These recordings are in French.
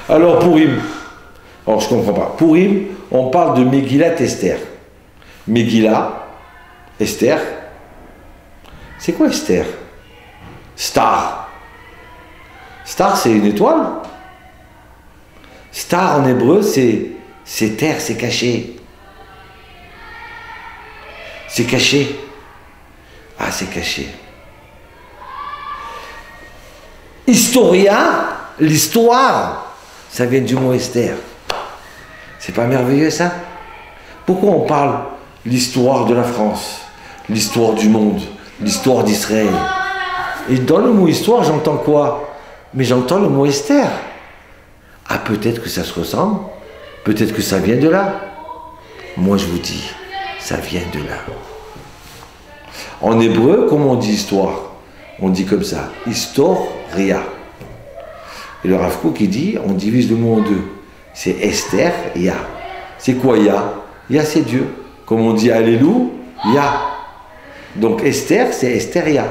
Alors Pourim, alors je comprends pas. Pourim, on parle de Megillat Esther. Megillah, Esther. C'est quoi Esther? Star. Star, c'est une étoile. Star en hébreu, c'est terre, c'est caché. C'est caché. Ah, c'est caché. Historia, l'histoire, ça vient du mot Esther. C'est pas merveilleux ça? Pourquoi on parle l'histoire de la France, l'histoire du monde, l'histoire d'Israël? Et dans le mot histoire, j'entends quoi? Mais j'entends le mot Esther. Ah, peut-être que ça se ressemble, peut-être que ça vient de là. Moi, je vous dis, ça vient de là. En hébreu, comment on dit histoire? On dit comme ça, Historia. Et le Rav Kook, il dit, on divise le mot en deux. C'est Esther, Ya. C'est quoi Ya? Ya, c'est Dieu. Comme on dit Alléluia. Donc Esther, c'est Estheria.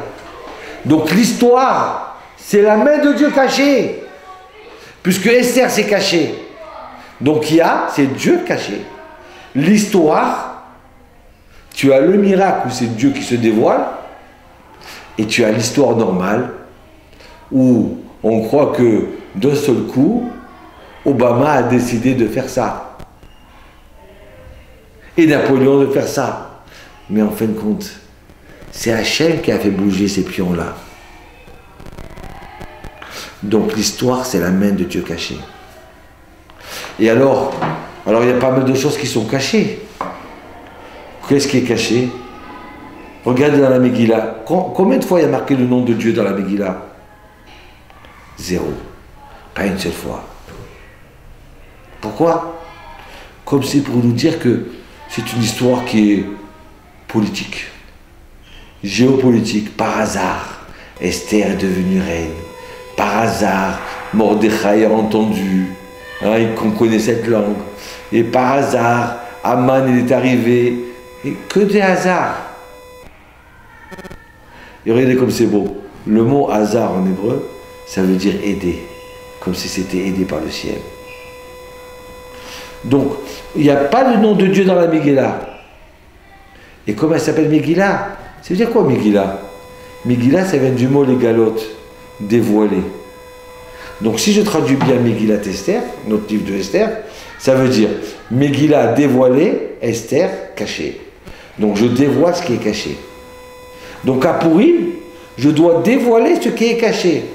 Donc l'histoire, c'est la main de Dieu cachée. Puisque Esther, c'est caché. Donc Ya, c'est Dieu caché. L'histoire, tu as le miracle où c'est Dieu qui se dévoile. Et tu as l'histoire normale où on croit que d'un seul coup, Obama a décidé de faire ça. Et Napoléon de faire ça. Mais en fin de compte, c'est Hachem qui a fait bouger ces pions-là. Donc l'histoire, c'est la main de Dieu cachée. Et alors il y a pas mal de choses qui sont cachées. Qu'est-ce qui est caché? Regardez dans la Megillah. Combien de fois il y a marqué le nom de Dieu dans la Megillah? 0. Pas une seule fois. Pourquoi? Comme c'est pour nous dire que c'est une histoire qui est politique, géopolitique. Par hasard, Esther est devenue reine. Par hasard, Mordechai a entendu qu'on connaît cette langue. Et par hasard, Aman il est arrivé. Et que des hasards. Et regardez comme c'est beau. Le mot hasard en hébreu, ça veut dire aider. Comme si c'était aidé par le ciel. Donc, il n'y a pas le nom de Dieu dans la Megillah. Et comment elle s'appelle Megillah? Ça veut dire quoi Megillah? Megillah, ça vient du mot légalote, dévoilé. Donc si je traduis bien Megillat Esther, notre livre de Esther, ça veut dire Megillah dévoilé, Esther caché. Donc je dévoile ce qui est caché. Donc à Pourim, je dois dévoiler ce qui est caché.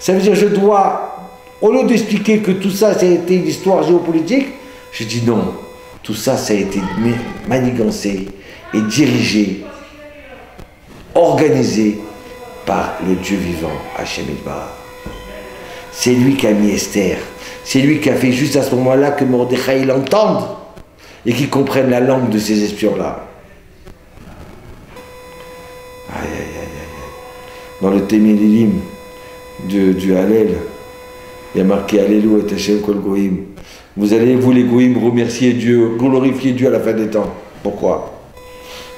Ça veut dire je dois, au lieu d'expliquer que tout ça, ça a été une histoire géopolitique, je dis non, tout ça, ça a été manigancé et dirigé, organisé par le Dieu vivant, Hachem Yitbarach. C'est lui qui a mis Esther. C'est lui qui a fait juste à ce moment-là que Mordechai l'entende et qu'il comprenne la langue de ces espions-là. Aïe, aïe, aïe, aïe. Dans le Témélilim du Hallel, il y a marqué Alléluia et Hachem Kol Goïm. Vous allez, vous les Goïm, remercier Dieu, glorifier Dieu à la fin des temps. Pourquoi?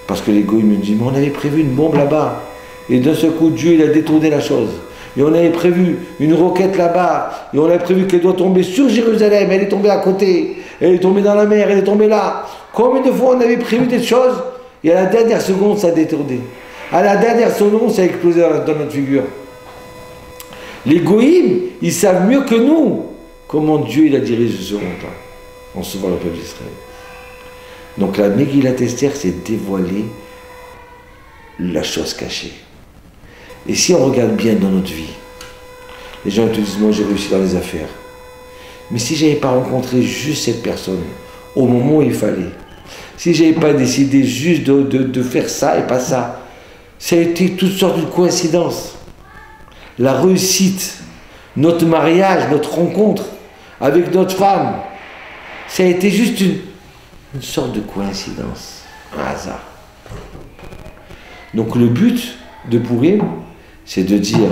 Parce que les Goïm me disent, mais on avait prévu une bombe là-bas. Et d'un seul coup, Dieu, il a détourné la chose. Et on avait prévu une roquette là-bas. Et on avait prévu qu'elle doit tomber sur Jérusalem. Elle est tombée à côté. Elle est tombée dans la mer. Elle est tombée là. Combien de fois on avait prévu des choses? Et à la dernière seconde, ça a détourné. À la dernière seconde, ça a explosé dans notre figure. Les Goïm, ils savent mieux que nous comment Dieu il a dirigé ce monde-là, en sauvant le peuple d'Israël. Donc la Megillat Esther, c'est dévoiler la chose cachée. Et si on regarde bien dans notre vie, les gens te disent, moi j'ai réussi dans les affaires. Mais si je n'avais pas rencontré juste cette personne, au moment où il fallait, si je n'avais pas décidé juste de faire ça et pas ça, ça a été toutes sortes de coïncidences. La réussite, notre mariage, notre rencontre avec notre femme, ça a été juste une sorte de coïncidence, un hasard. Donc le but de Pourim, c'est de dire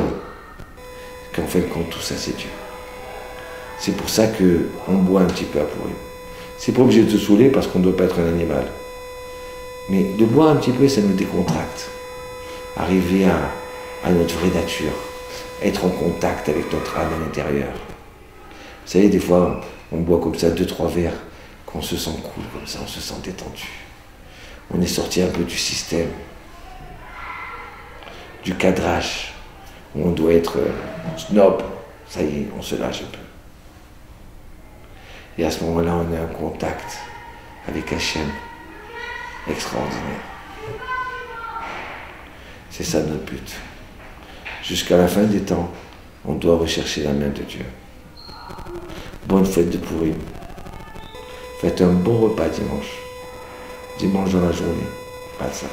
qu'en fin de compte, tout ça c'est Dieu. C'est pour ça qu'on boit un petit peu à Pourim. C'est pas obligé de se saouler parce qu'on ne doit pas être un animal. Mais de boire un petit peu, ça nous décontracte. Arriver à notre vraie nature. Être en contact avec notre âme à l'intérieur. savez, des fois, on boit comme ça 2-3 verres, qu'on se sent cool, comme ça, on se sent détendu. On est sorti un peu du système, du cadrage, où on doit être snob. Ça y est, on se lâche un peu. Et à ce moment-là, on est en contact avec Hachem extraordinaire. C'est ça notre but. Jusqu'à la fin des temps, on doit rechercher la main de Dieu. Bonne fête de Purim. Faites un bon repas dimanche. Dimanche dans la journée. Pas ça.